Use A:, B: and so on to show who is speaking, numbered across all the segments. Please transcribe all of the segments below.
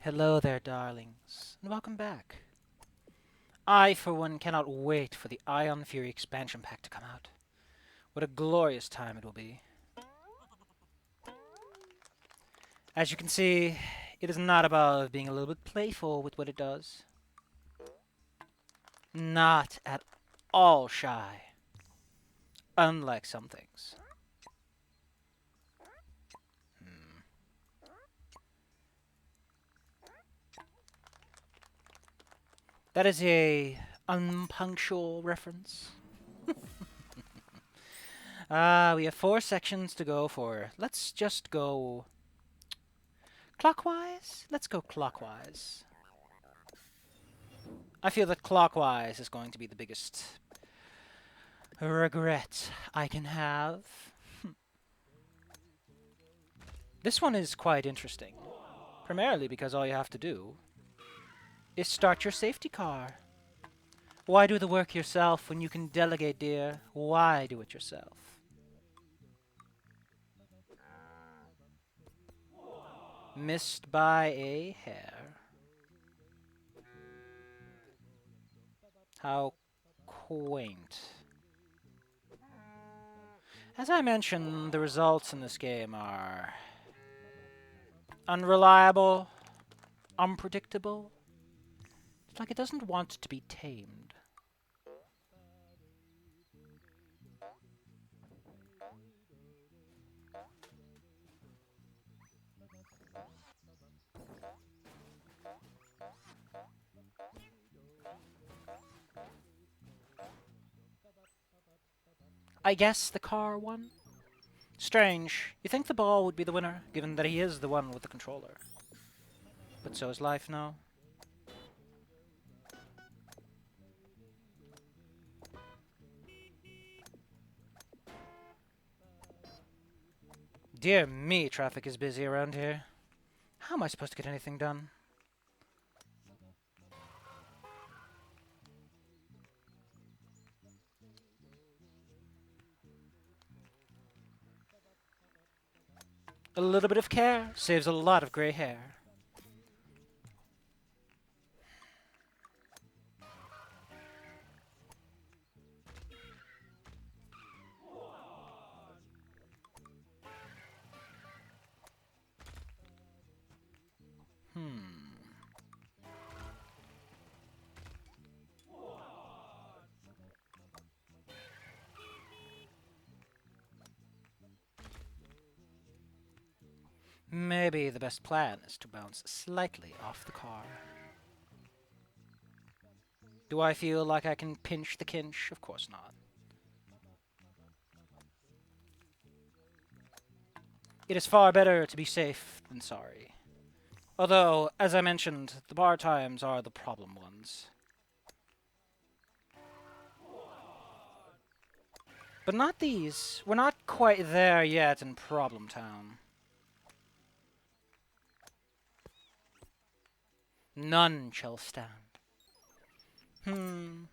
A: Hello there, darlings, and welcome back. I, for one, cannot wait for the Ion Fury expansion pack to come out. What a glorious time it will be. As you can see, it is not about being a little bit playful with what it does. Not at all shy. Unlike some things. Hmm. That is a unpunctual reference. We have 4 sections to go for. Let's just go clockwise. Let's go clockwise. I feel that clockwise is going to be the biggest regret I can have. This one is quite interesting, primarily because all you have to do is start your safety car. Why do the work yourself when you can delegate, dear? Why do it yourself? Missed by a hair. How quaint. As I mentioned, the results in this game are unreliable, unpredictable. It's like it doesn't want to be tamed. I guess the car won? Strange. You think the ball would be the winner, given that he is the one with the controller. But so is life now. Dear me, traffic is busy around here. How am I supposed to get anything done? A little bit of care saves a lot of gray hair. Hmm. Maybe the best plan is to bounce slightly off the car. Do I feel like I can pinch the kinch? Of course not. It is far better to be safe than sorry. Although, as I mentioned, the bar times are the problem ones. But not these. We're not quite there yet in Problem Town. None shall stand. Hmm.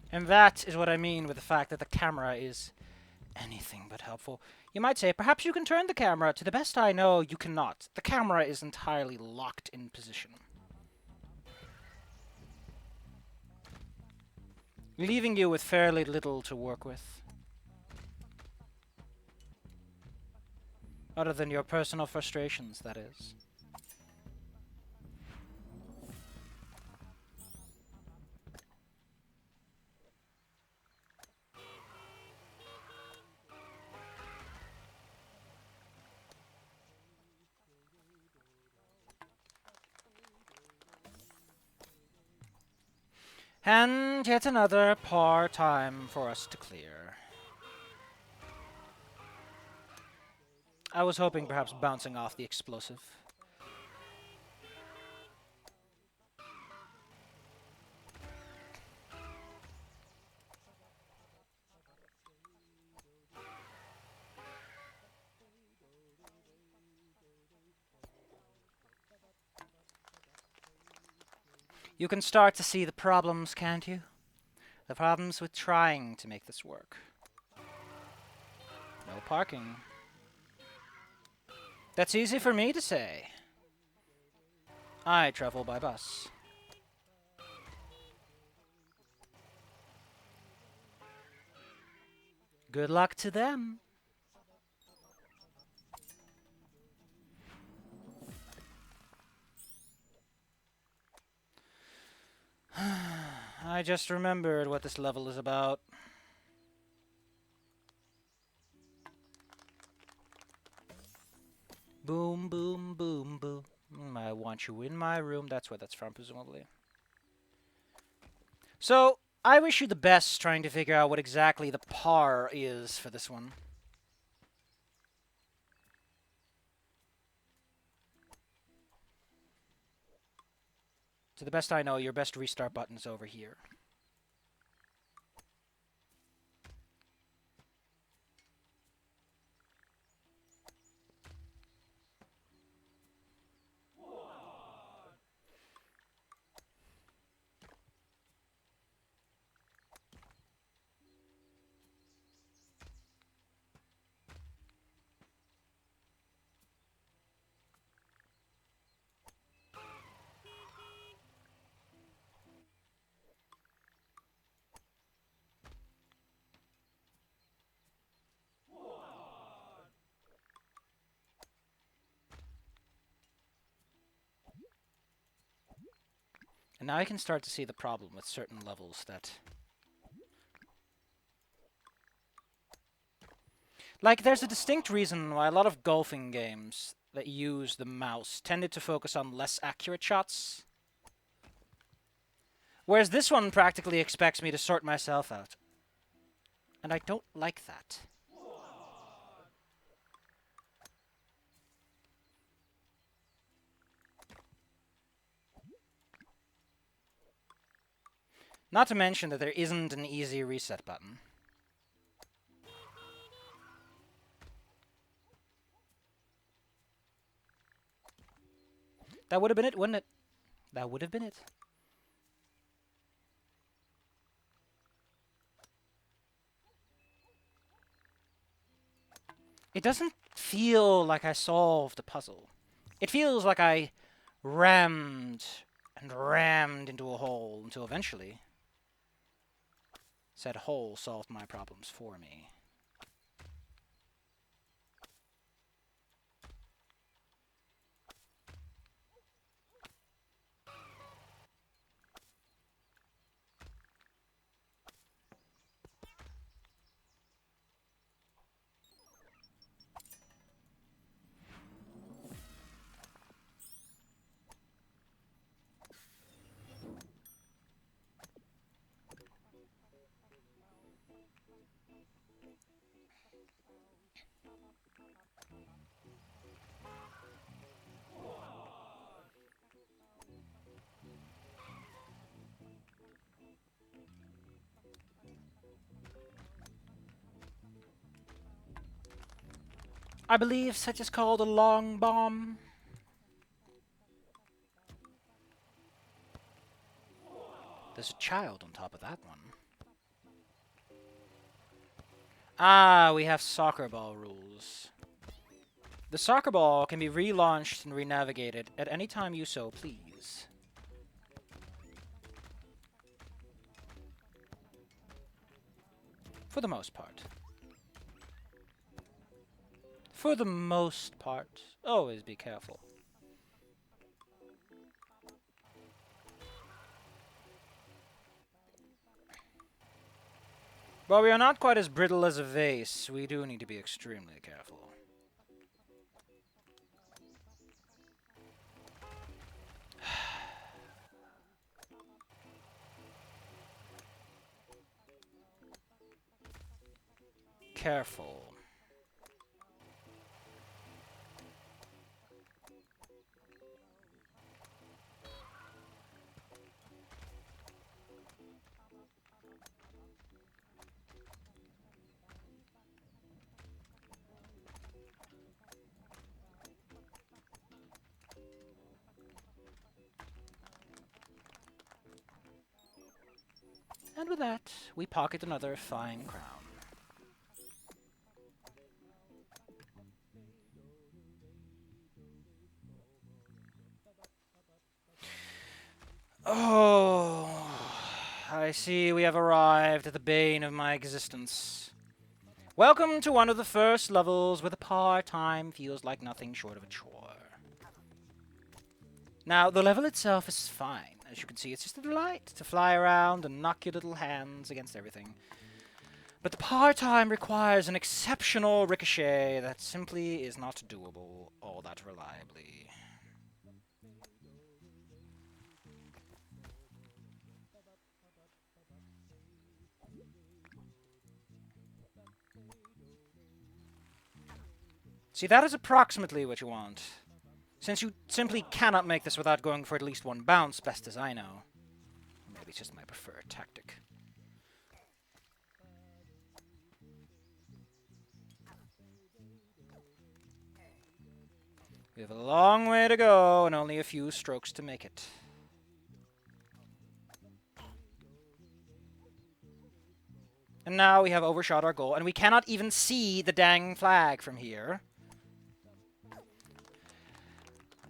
A: And that is what I mean with the fact that the camera is anything but helpful. You might say, perhaps you can turn the camera. To the best I know, you cannot. The camera is entirely locked in position, leaving you with fairly little to work with, other than your personal frustrations, that is. And yet another par time for us to clear. I was hoping perhaps bouncing off the explosive. You can start to see the problems, can't you? The problems with trying to make this work. No parking. That's easy for me to say. I travel by bus. Good luck to them. I just remembered what this level is about. Boom, boom, boom, boom. I want you in my room. That's where that's from, presumably. So, I wish you the best trying to figure out what exactly the par is for this one. To the best I know, your best restart button is over here. And now I can start to see the problem with certain levels that... Like, there's a distinct reason why a lot of golfing games that use the mouse tended to focus on less accurate shots. Whereas this one practically expects me to sort myself out. And I don't like that. Not to mention that there isn't an easy reset button. That would have been it, wouldn't it? That would have been it. It doesn't feel like I solved a puzzle. It feels like I rammed and rammed into a hole until eventually said hole solved my problems for me. I believe such is called a long bomb. There's a child on top of that one. Ah, we have soccer ball rules. The soccer ball can be relaunched and renavigated at any time you so please. For the most part. For the most part. Always be careful. While we are not quite as brittle as a vase, we do need to be extremely careful. Careful. And with that, we pocket another fine crown. Oh, I see we have arrived at the bane of my existence. Welcome to one of the first levels where the part-time feels like nothing short of a chore. Now, the level itself is fine. As you can see, it's just a delight to fly around and knock your little hands against everything. But the part-time requires an exceptional ricochet that simply is not doable all that reliably. See, that is approximately what you want. Since you simply cannot make this without going for at least one bounce, best as I know. Maybe it's just my preferred tactic. We have a long way to go and only a few strokes to make it. And now we have overshot our goal, and we cannot even see the dang flag from here.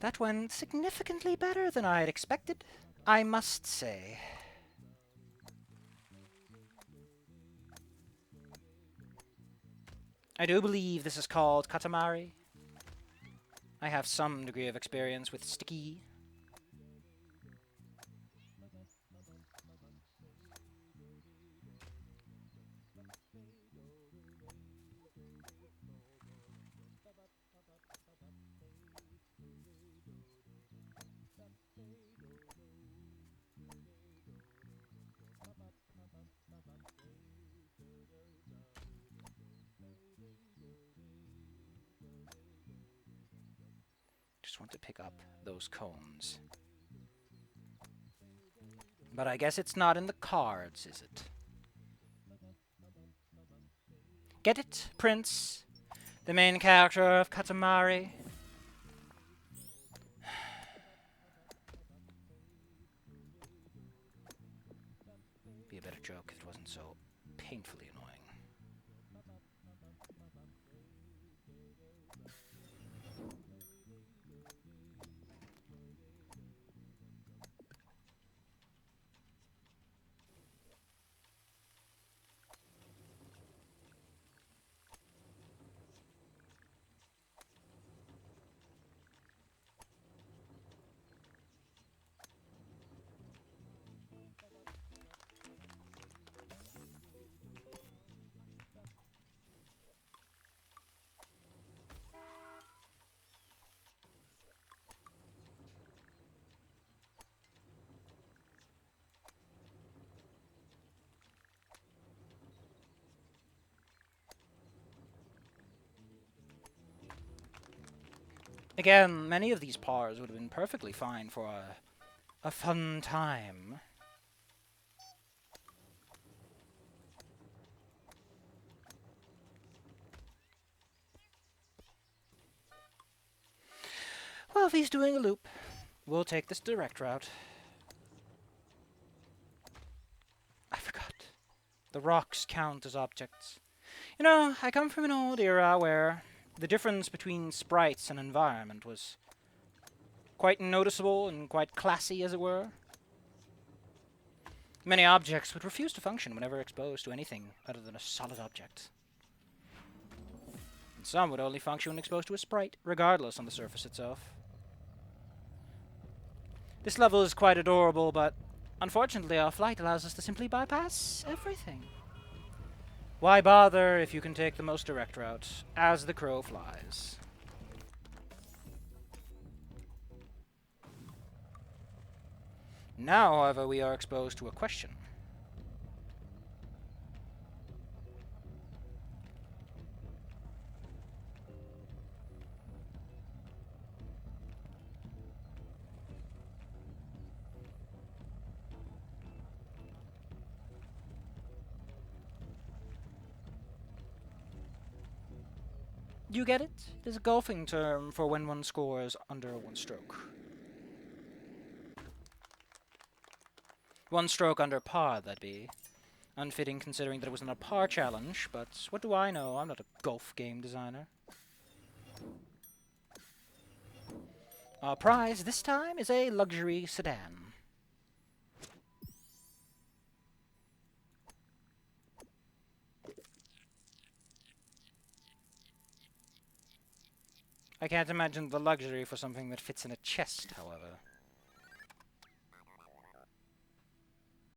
A: That went significantly better than I had expected, I must say. I do believe this is called Katamari. I have some degree of experience with sticky. Just want to pick up those cones. But I guess it's not in the cards, is it? Get it, Prince? The main character of Katamari? Be a better joke if it wasn't so painfully annoying. Again, many of these pars would have been perfectly fine for a fun time. Well, if he's doing a loop, we'll take this direct route. I forgot. The rocks count as objects. You know, I come from an old era where the difference between sprites and environment was quite noticeable and quite classy, as it were. Many objects would refuse to function whenever exposed to anything other than a solid object. And some would only function when exposed to a sprite, regardless on the surface itself. This level is quite adorable, but unfortunately our flight allows us to simply bypass everything. Why bother if you can take the most direct route, as the crow flies? Now, however, we are exposed to a question. You get it? It is a golfing term for when one scores under one stroke. One stroke under par, that'd be. Unfitting considering that it was an par challenge, but what do I know? I'm not a golf game designer. Our prize this time is a luxury sedan. I can't imagine the luxury for something that fits in a chest, however.